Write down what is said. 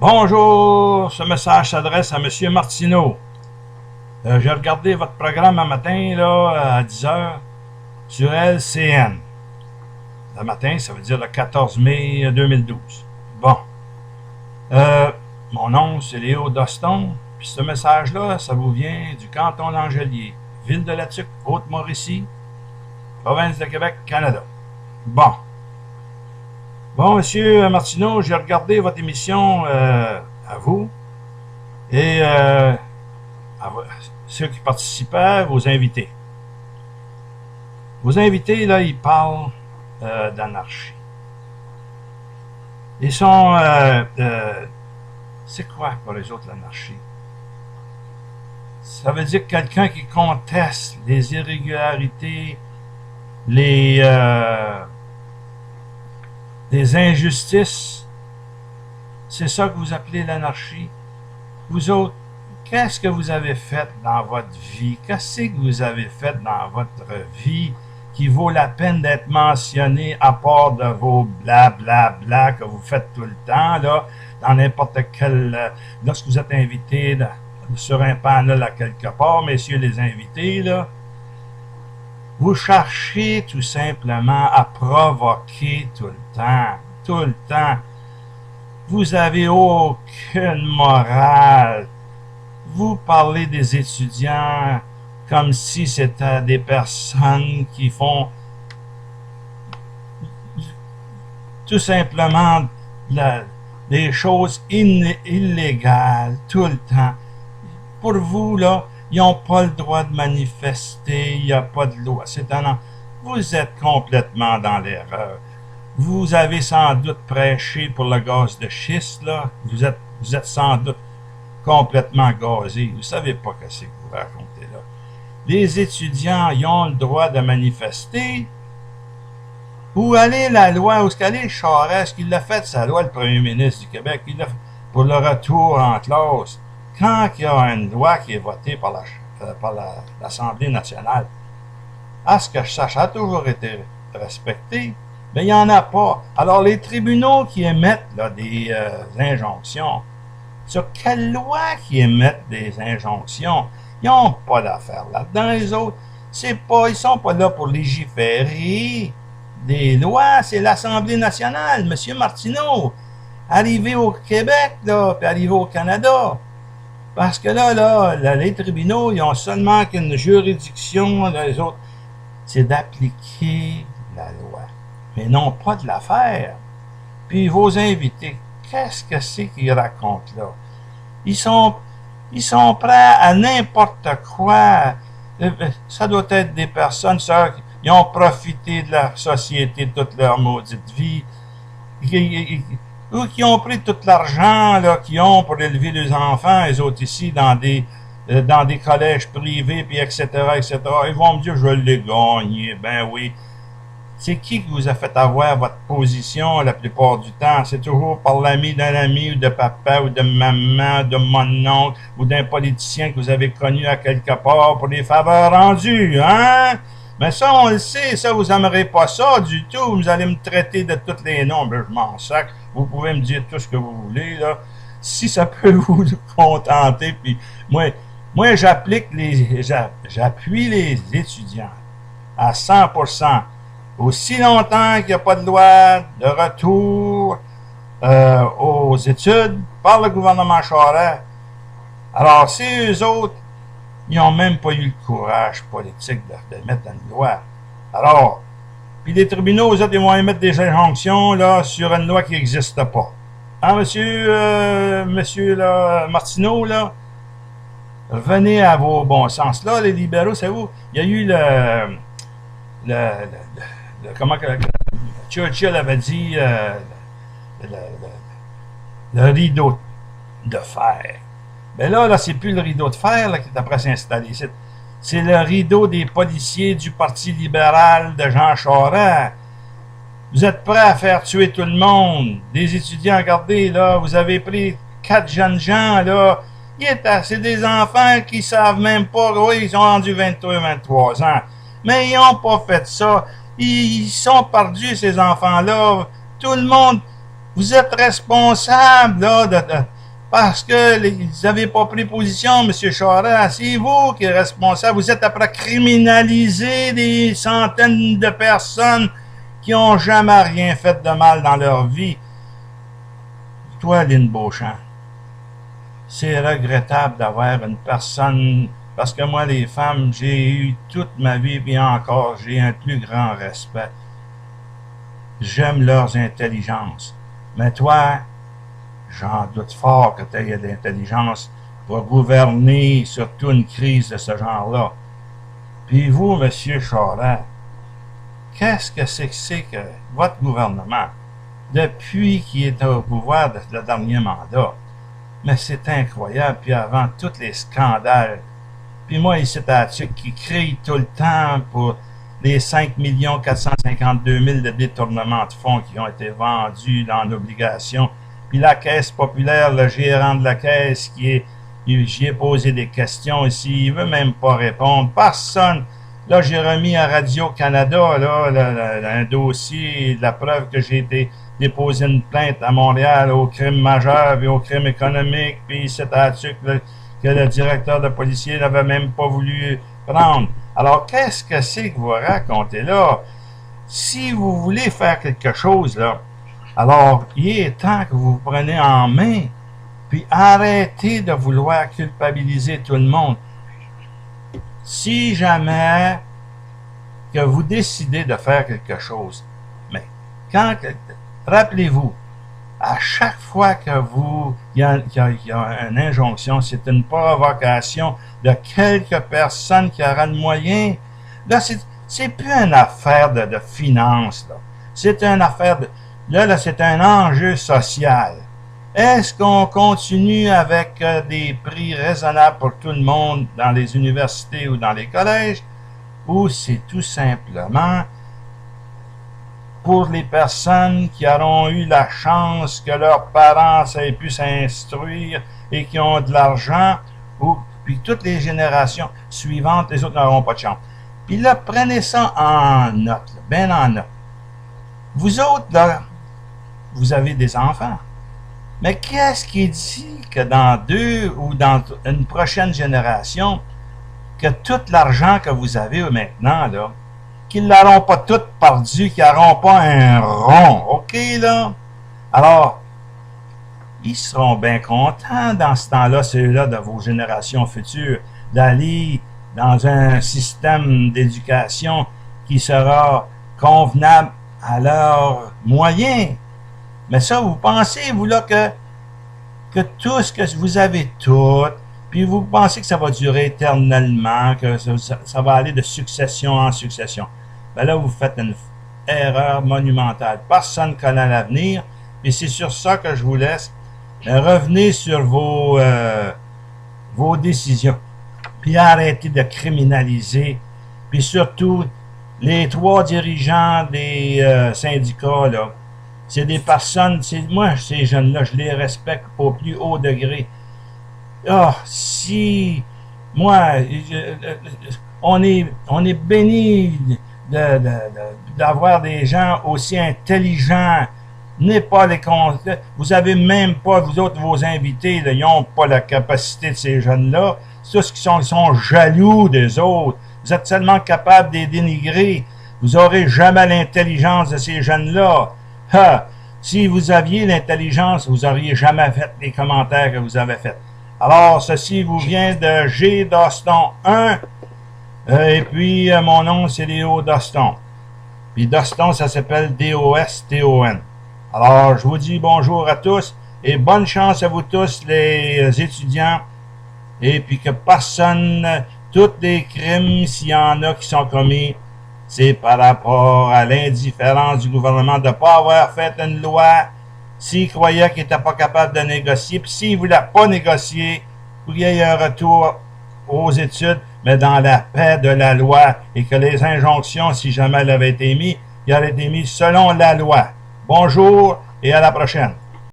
Bonjour, ce message s'adresse à Monsieur Martineau. J'ai regardé votre programme un matin là, à 10h sur LCN. Le matin, ça veut dire le 14 mai 2012. Bon. Mon nom, c'est Léo Doston. Puis ce message-là, ça vous vient du canton d'Angelier, ville de la Tuque, Haute-Mauricie, province de Québec, Canada. Bon. Bon, Monsieur Martineau, j'ai regardé votre émission à vous et ceux qui participaient, vos invités. Vos invités, là, ils parlent d'anarchie. Ils sont... c'est quoi pour les autres l'anarchie? Ça veut dire quelqu'un qui conteste les irrégularités, les injustices. C'est ça que vous appelez l'anarchie. Vous autres, qu'est-ce que vous avez fait dans votre vie? Qu'est-ce que vous avez fait dans votre vie qui vaut la peine d'être mentionné à part de vos blablabla que vous faites tout le temps, là, dans n'importe quel... lorsque vous êtes invité sur un panel à quelque part, messieurs les invités, là, vous cherchez tout simplement à provoquer tout le temps. Tout le temps. Vous avez aucune morale. Vous parlez des étudiants comme si c'était des personnes qui font tout simplement des choses illégales tout le temps. Pour vous, là, ils n'ont pas le droit de manifester, il n'y a pas de loi. C'est un... Vous êtes complètement dans l'erreur. Vous avez sans doute prêché pour le gaz de schiste, là. Vous êtes sans doute complètement gazé. Vous ne savez pas ce que vous racontez là. Les étudiants, ils ont le droit de manifester. Où allait la loi? Où est-ce qu'allait Charest? Qu'il l'a fait, sa loi, le premier ministre du Québec, pour le retour en classe. Quand il y a une loi qui est votée par l'Assemblée nationale, à ce que je sache, ça a toujours été respecté, mais il n'y en a pas. Alors, les tribunaux qui émettent là, des injonctions, sur quelle loi qui émettent des injonctions? Ils n'ont pas d'affaires là-dedans, les autres. Ils sont pas là pour légiférer des lois, c'est l'Assemblée nationale, M. Martineau. Arrivé au Québec, là, puis arrivé au Canada. Parce que là, les tribunaux, ils ont seulement qu'une juridiction, les autres, c'est d'appliquer la loi, mais non pas de la faire. Puis vos invités, qu'est-ce que c'est qu'ils racontent là? Ils sont prêts à n'importe quoi. Ça doit être des personnes, ça, qui ont profité de la société toute leur maudite vie. Ou qui ont pris tout l'argent là qu'ils ont pour élever les enfants, les autres ici, dans des collèges privés, puis etc., etc. Ils vont me dire, je l'ai gagné. Ben oui. C'est qui vous a fait avoir votre position la plupart du temps? C'est toujours par l'ami d'un ami, ou de papa, ou de maman, de mon oncle, ou d'un politicien que vous avez connu à quelque part pour des faveurs rendues, hein? Mais ça, on le sait, ça, vous n'aimerez pas ça du tout. Vous allez me traiter de tous les noms. Ben, je m'en sac. Vous pouvez me dire tout ce que vous voulez, là. Si ça peut vous contenter, puis moi, j'appuie les étudiants à 100%. Aussi longtemps qu'il n'y a pas de loi de retour aux études par le gouvernement Charest. Alors, si eux autres, ils n'ont même pas eu le courage politique de mettre une loi. Alors, puis les tribunaux, eux autres, ils vont émettre des injonctions là, sur une loi qui n'existe pas. Hein, monsieur là, Martineau, là, venez à vos bons sens. Là, les libéraux, c'est vous. Il y a eu comment que Churchill avait dit le rideau de fer. Mais là, c'est plus le rideau de fer là, qui est après s'installer. C'est le rideau des policiers du Parti libéral de Jean Charest. Vous êtes prêts à faire tuer tout le monde. Des étudiants, regardez, là, vous avez pris 4 jeunes gens, là. C'est des enfants qui savent même pas, oui, ils ont rendu 22 et 23 ans. Mais ils n'ont pas fait ça. Ils sont perdus, ces enfants-là. Tout le monde, vous êtes responsable, là, parce que vous n'avez pas pris position, M. Charest. C'est vous qui êtes responsable. Vous êtes après criminaliser des centaines de personnes qui n'ont jamais rien fait de mal dans leur vie. Toi, Lynn Beauchamp, c'est regrettable d'avoir une personne, parce que moi, les femmes, j'ai eu toute ma vie, et encore, j'ai un plus grand respect. J'aime leurs intelligences. Mais toi, j'en doute fort que tu aies de l'intelligence pour gouverner surtout une crise de ce genre-là. Puis vous, M. Charest, qu'est-ce que c'est que votre gouvernement, depuis qu'il est au pouvoir de le dernier mandat, mais c'est incroyable, puis avant tous les scandales, puis moi ici à Tuc qui crie tout le temps pour les 5 452 000 de détournements de fonds qui ont été vendus dans l'obligation, puis la Caisse populaire, le gérant de la Caisse j'y ai posé des questions ici, il veut même pas répondre, personne. Là, j'ai remis à Radio-Canada un dossier, la preuve que j'ai été déposer une plainte à Montréal au crime majeur et au crime économique, puis c'est là-dessus que le directeur de policier n'avait même pas voulu prendre. Alors, qu'est-ce que c'est que vous racontez là? Si vous voulez faire quelque chose, là, alors, il est temps que vous vous prenez en main, puis arrêtez de vouloir culpabiliser tout le monde. Si jamais que vous décidez de faire quelque chose, mais rappelez-vous, à chaque fois que il y a une injonction, c'est une provocation de quelques personnes qui auront le moyen. Là, c'est plus une affaire de finance, là. C'est une affaire de... Là, c'est un enjeu social. Est-ce qu'on continue avec des prix raisonnables pour tout le monde dans les universités ou dans les collèges, ou c'est tout simplement pour les personnes qui auront eu la chance que leurs parents aient pu s'instruire et qui ont de l'argent, puis toutes les générations suivantes, les autres n'auront pas de chance. Puis là, prenez ça en note, bien en note. Vous autres, là, vous avez des enfants. Mais qu'est-ce qui dit que dans 2 ou dans une prochaine génération, que tout l'argent que vous avez maintenant, là, qu'ils n'auront pas tout perdu, qu'ils n'auront pas un rond, OK, là? Alors, ils seront bien contents dans ce temps-là, ceux-là de vos générations futures, d'aller dans un système d'éducation qui sera convenable à leurs moyens. Mais ça, vous pensez, vous, là, que tout ce que vous avez tout, puis vous pensez que ça va durer éternellement, que ça va aller de succession en succession. Ben là, vous faites une erreur monumentale. Personne ne connaît l'avenir, et c'est sur ça que je vous laisse. Revenez sur vos décisions, puis arrêtez de criminaliser, puis surtout, les 3 dirigeants des syndicats, là, c'est des personnes, moi, ces jeunes-là, je les respecte au plus haut degré. Ah, si, moi, on est béni d'avoir des gens aussi intelligents. N'est pas les vous avez même pas, vous autres, vos invités, là, ils n'ont pas la capacité de ces jeunes-là. Ceux qui sont jaloux des autres. Vous êtes seulement capable de les dénigrer. Vous n'aurez jamais l'intelligence de ces jeunes-là. Ha! Si vous aviez l'intelligence, vous n'auriez jamais fait les commentaires que vous avez faits. Alors, ceci vous vient de G. Doston 1. Et puis, mon nom, c'est Léo Doston. Puis Doston, ça s'appelle D-O-S-T-O-N. Alors, je vous dis bonjour à tous et bonne chance à vous tous, les étudiants. Et puis que personne, tous les crimes, s'il y en a qui sont commis, c'est par rapport à l'indifférence du gouvernement de ne pas avoir fait une loi. S'il croyait qu'il n'était pas capable de négocier, puis s'il ne voulait pas négocier, pour qu'il y ait un retour aux études, mais dans la paix de la loi, et que les injonctions, si jamais elles avaient été mises, ils auraient été mises selon la loi. Bonjour et à la prochaine.